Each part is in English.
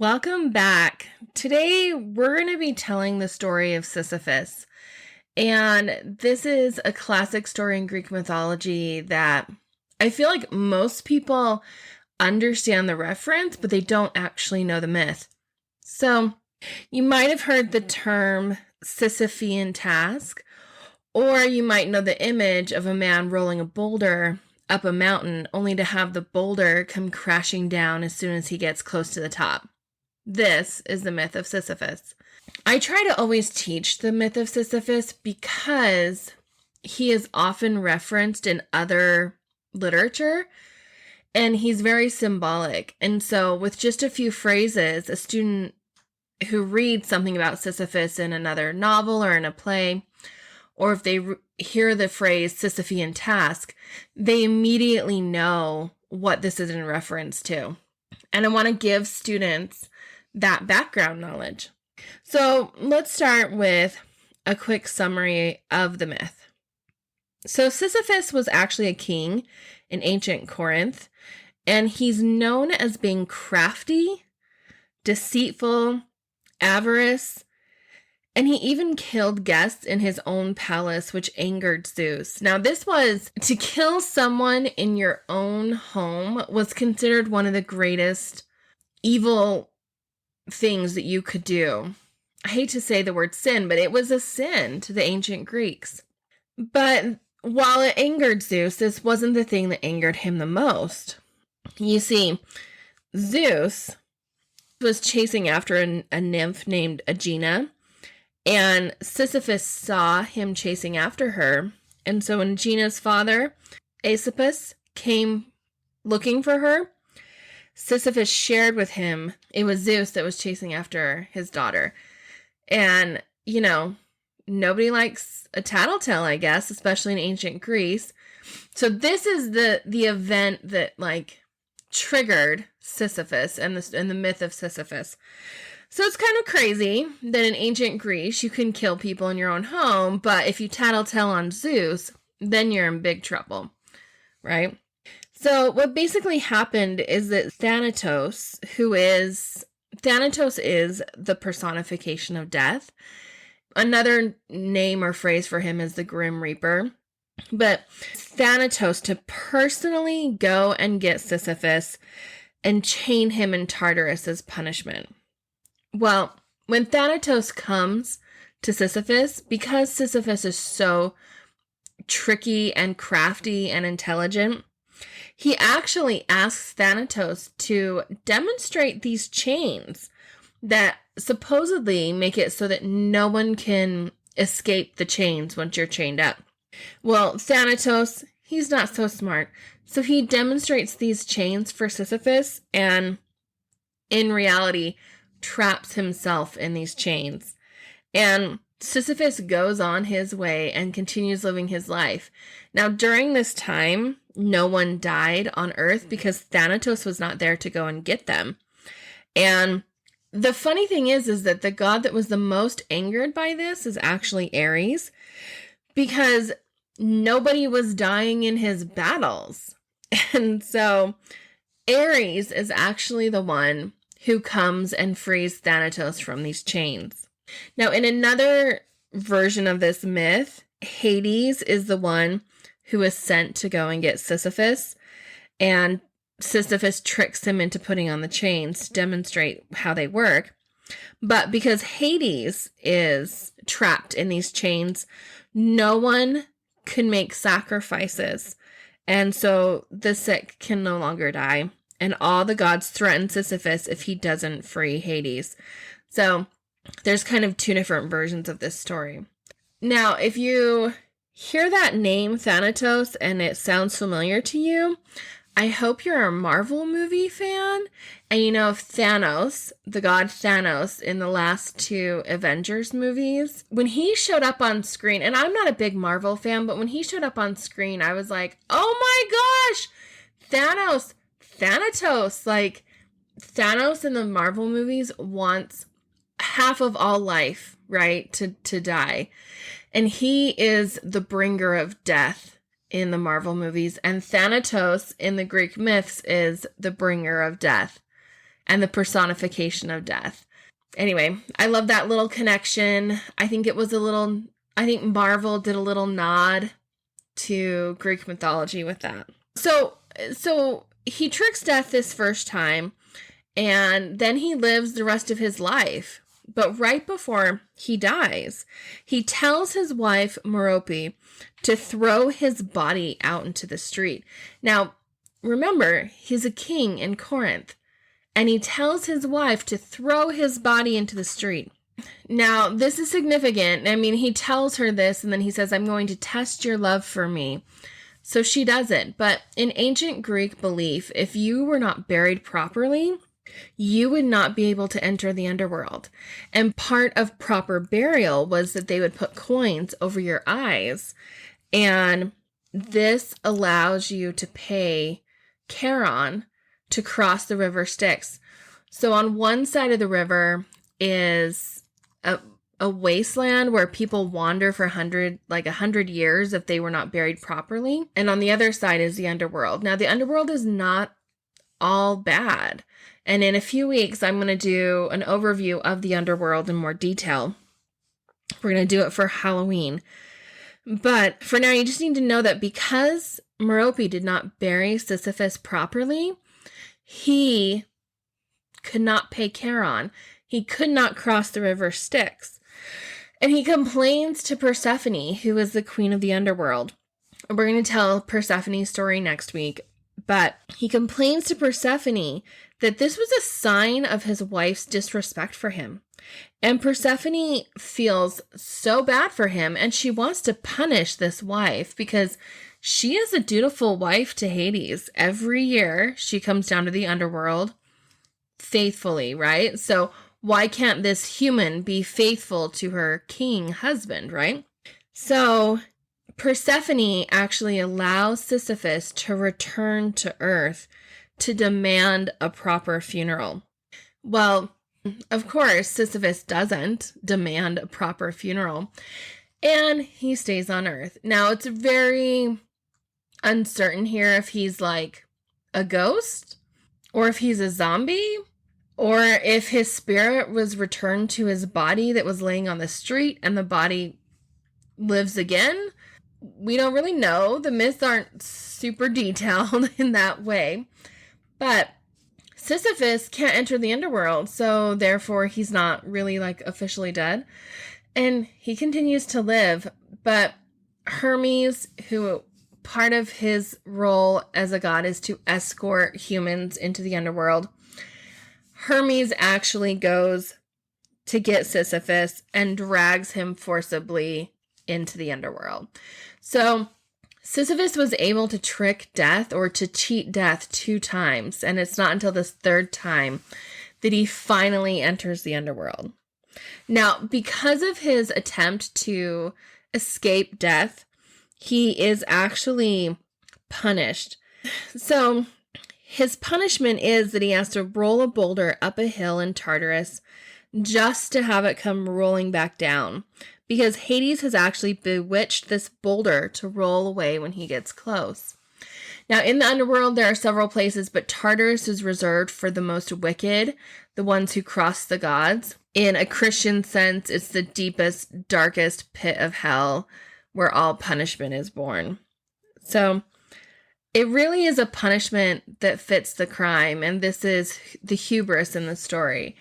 Welcome back. Today, we're going to be telling the story of Sisyphus. And this is a classic story in Greek mythology that I feel like most people understand the reference, but they don't actually know the myth. So, you might have heard the term Sisyphean task, or you might know the image of a man rolling a boulder up a mountain only to have the boulder come crashing down as soon as he gets close to the top. This is the myth of Sisyphus. I try to always teach the myth of Sisyphus because he is often referenced in other literature and he's very symbolic. And so with just a few phrases, a student who reads something about Sisyphus in another novel or in a play, or if they hear the phrase Sisyphean task, they immediately know what this is in reference to. And I want to give students that background knowledge. So let's start with a quick summary of the myth. So Sisyphus was actually a king in ancient Corinth, and he's known as being crafty, deceitful, avarice, and he even killed guests in his own palace, which angered Zeus. Now, this was to kill someone in your own home was considered one of the greatest evil things that you could do. I hate to say the word sin, but it was a sin to the ancient Greeks. But while it angered Zeus, this wasn't the thing that angered him the most. You see, Zeus was chasing after a nymph named Aegina, and Sisyphus saw him chasing after her. And so when Aegina's father, Sisyphus, came looking for her, Sisyphus shared with him it was Zeus that was chasing after his daughter. And, nobody likes a tattletale, I guess, especially in ancient Greece. So this is the event that, triggered Sisyphus and the myth of Sisyphus. So it's kind of crazy that in ancient Greece you can kill people in your own home, but if you tattletale on Zeus, then you're in big trouble, right? So what basically happened is that Thanatos is the personification of death. Another name or phrase for him is the Grim Reaper. But Thanatos to personally go and get Sisyphus and chain him in Tartarus as punishment. Well, when Thanatos comes to Sisyphus, because Sisyphus is so tricky and crafty and intelligent, he actually asks Thanatos to demonstrate these chains that supposedly make it so that no one can escape the chains once you're chained up. Well, Thanatos, he's not so smart. So he demonstrates these chains for Sisyphus and in reality traps himself in these chains. And Sisyphus goes on his way and continues living his life. Now, during this time, no one died on Earth because Thanatos was not there to go and get them. And the funny thing is that the god that was the most angered by this is actually Ares, because nobody was dying in his battles. And so Ares is actually the one who comes and frees Thanatos from these chains. Now, in another version of this myth, Hades is the one who is sent to go and get Sisyphus, and Sisyphus tricks him into putting on the chains to demonstrate how they work. But because Hades is trapped in these chains, no one can make sacrifices, and so the sick can no longer die, and all the gods threaten Sisyphus if he doesn't free Hades. So there's kind of two different versions of this story. Now, if you hear that name Thanatos and it sounds familiar to you, I hope you're a Marvel movie fan. And Thanos, the god Thanos in the last two Avengers movies, when he showed up on screen, and I'm not a big Marvel fan, but when he showed up on screen, I was like, oh my gosh, Thanatos. Thanos in the Marvel movies wants half of all life, right, to die. And he is the bringer of death in the Marvel movies. And Thanatos in the Greek myths is the bringer of death. and the personification of death. Anyway, I love that little connection. I think Marvel did a little nod to Greek mythology with that. So he tricks death this first time, and then he lives the rest of his life. But right before he dies, he tells his wife, Merope, to throw his body out into the street. Now, remember, he's a king in Corinth, and he tells his wife to throw his body into the street. Now, this is significant. I mean, he tells her this, and then he says, I'm going to test your love for me. So she does it. But in ancient Greek belief, if you were not buried properly, you would not be able to enter the underworld. And part of proper burial was that they would put coins over your eyes. And this allows you to pay Charon to cross the river Styx. So on one side of the river is a wasteland where people wander for 100 years if they were not buried properly. And on the other side is the underworld. Now, the underworld is not all bad. And in a few weeks, I'm going to do an overview of the underworld in more detail. We're going to do it for Halloween. But for now, you just need to know that because Merope did not bury Sisyphus properly, he could not pay Charon. He could not cross the river Styx. And he complains to Persephone, who is the queen of the underworld. We're going to tell Persephone's story next week. But he complains to Persephone that this was a sign of his wife's disrespect for him. And Persephone feels so bad for him, and she wants to punish this wife because she is a dutiful wife to Hades. Every year she comes down to the underworld faithfully, right? So why can't this human be faithful to her king husband, right? So Persephone actually allows Sisyphus to return to Earth to demand a proper funeral. Well, of course, Sisyphus doesn't demand a proper funeral, and he stays on Earth. Now, it's very uncertain here if he's like a ghost, or if he's a zombie, or if his spirit was returned to his body that was laying on the street and the body lives again. We don't really know. The myths aren't super detailed in that way. But Sisyphus can't enter the underworld, so therefore he's not really like officially dead. And he continues to live. But Hermes, who part of his role as a god is to escort humans into the underworld, Hermes actually goes to get Sisyphus and drags him forcibly into the underworld. So Sisyphus was able to trick death or to cheat death 2 times, and it's not until this 3rd time that he finally enters the underworld. Now, because of his attempt to escape death, he is actually punished. So his punishment is that he has to roll a boulder up a hill in Tartarus just to have it come rolling back down, because Hades has actually bewitched this boulder to roll away when he gets close. Now, in the underworld, there are several places, but Tartarus is reserved for the most wicked, the ones who cross the gods. In a Christian sense, it's the deepest, darkest pit of hell where all punishment is born. So it really is a punishment that fits the crime, and this is the hubris in the story,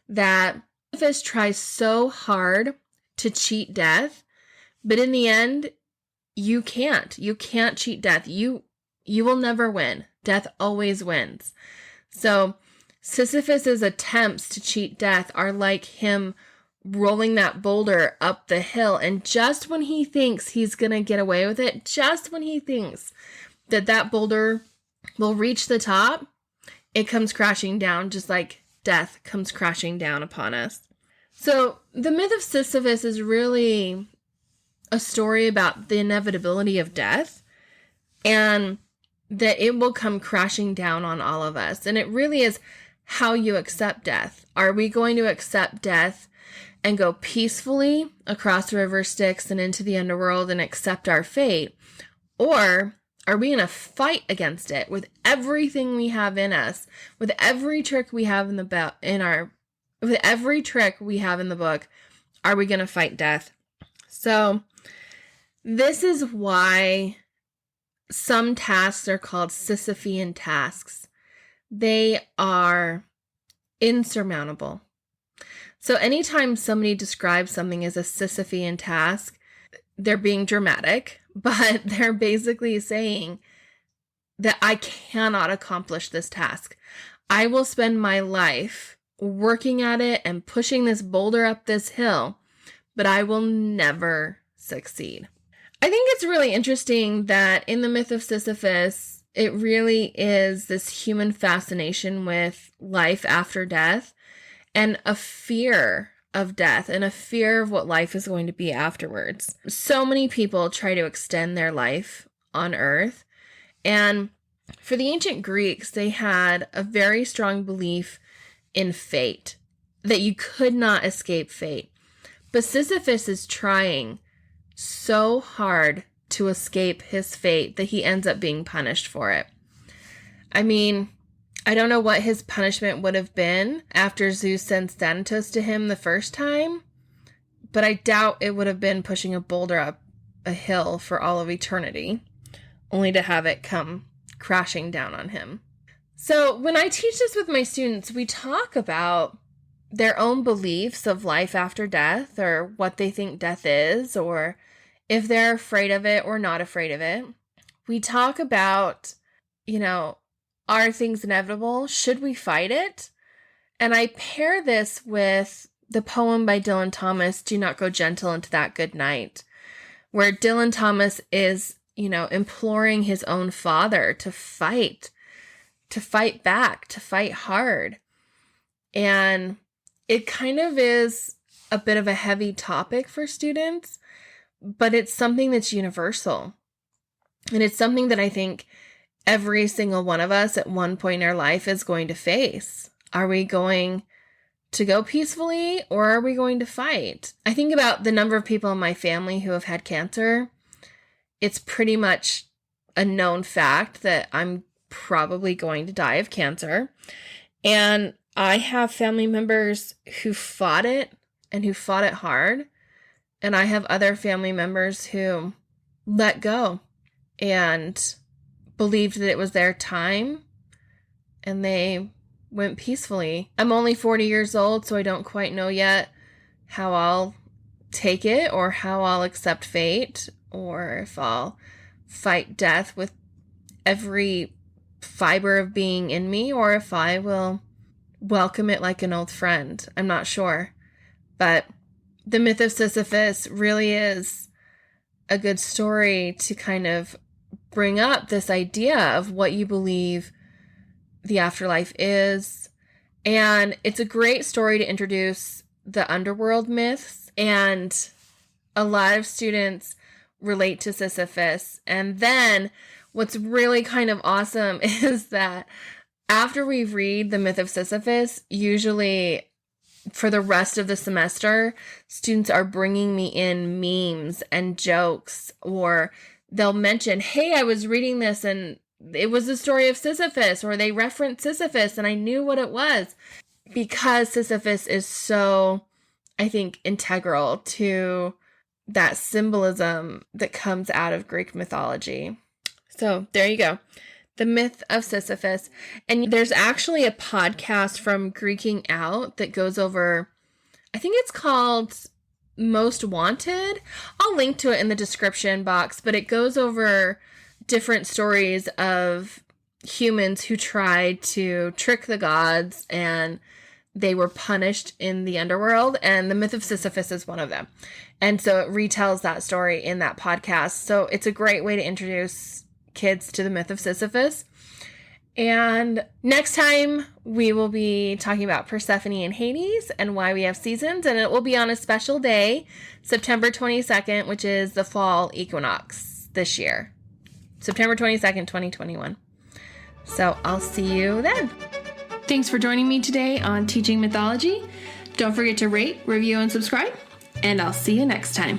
that Sisyphus tries so hard to cheat death, but in the end, you can't cheat death. You will never win. Death always wins. So Sisyphus's attempts to cheat death are like him rolling that boulder up the hill, and just when he thinks he's gonna get away with it, just when he thinks that boulder will reach the top, it comes crashing down, just like death comes crashing down upon us. So the myth of Sisyphus is really a story about the inevitability of death and that it will come crashing down on all of us. And it really is how you accept death. Are we going to accept death and go peacefully across the river Styx and into the underworld and accept our fate? Or Are we going to fight against it with everything we have in us, with every trick we have in the with every trick we have in the book? Are we going to fight death? So this is why some tasks are called Sisyphean tasks. They are insurmountable. So anytime somebody describes something as a Sisyphean task, they're being dramatic, but they're basically saying that I cannot accomplish this task. I will spend my life working at it and pushing this boulder up this hill, but I will never succeed. I think it's really interesting that in the myth of Sisyphus, it really is this human fascination with life after death and a fear of death and a fear of what life is going to be afterwards. So many people try to extend their life on earth. And for the ancient Greeks, they had a very strong belief in fate, that you could not escape fate. But Sisyphus is trying so hard to escape his fate that he ends up being punished for it. I mean, I don't know what his punishment would have been after Zeus sends Thanatos to him the first time, but I doubt it would have been pushing a boulder up a hill for all of eternity, only to have it come crashing down on him. So when I teach this with my students, we talk about their own beliefs of life after death, or what they think death is, or if they're afraid of it or not afraid of it. We talk about, are things inevitable? Should we fight it? And I pair this with the poem by Dylan Thomas, Do Not Go Gentle into That Good Night, where Dylan Thomas is, imploring his own father to fight back, to fight hard. And it kind of is a bit of a heavy topic for students, but it's something that's universal. And it's something that I think every single one of us at one point in our life is going to face. Are we going to go peacefully, or are we going to fight? I think about the number of people in my family who have had cancer. It's pretty much a known fact that I'm probably going to die of cancer. And I have family members who fought it and who fought it hard. And I have other family members who let go and believed that it was their time and they went peacefully. I'm only 40 years old, so I don't quite know yet how I'll take it or how I'll accept fate, or if I'll fight death with every fiber of being in me, or if I will welcome it like an old friend. I'm not sure. But the myth of Sisyphus really is a good story to kind of bring up this idea of what you believe the afterlife is. And it's a great story to introduce the underworld myths. And a lot of students relate to Sisyphus. And then what's really kind of awesome is that after we read the myth of Sisyphus, usually for the rest of the semester, students are bringing me in memes and jokes, or they'll mention, hey, I was reading this and it was the story of Sisyphus, or they referenced Sisyphus and I knew what it was, because Sisyphus is so, I think, integral to that symbolism that comes out of Greek mythology. So there you go. The myth of Sisyphus. And there's actually a podcast from Greeking Out that goes over, I think it's called Most Wanted. I'll link to it in the description box, but it goes over different stories of humans who tried to trick the gods and they were punished in the underworld, and the myth of Sisyphus is one of them. And so it retells that story in that podcast. So it's a great way to introduce kids to the myth of Sisyphus. And next time we will be talking about Persephone and Hades and why we have seasons, and it will be on a special day, September 22nd, which is the fall equinox this year. September 22nd, 2021. So I'll see you then. Thanks for joining me today on Teaching Mythology. Don't forget to rate, review, and subscribe, and I'll see you next time.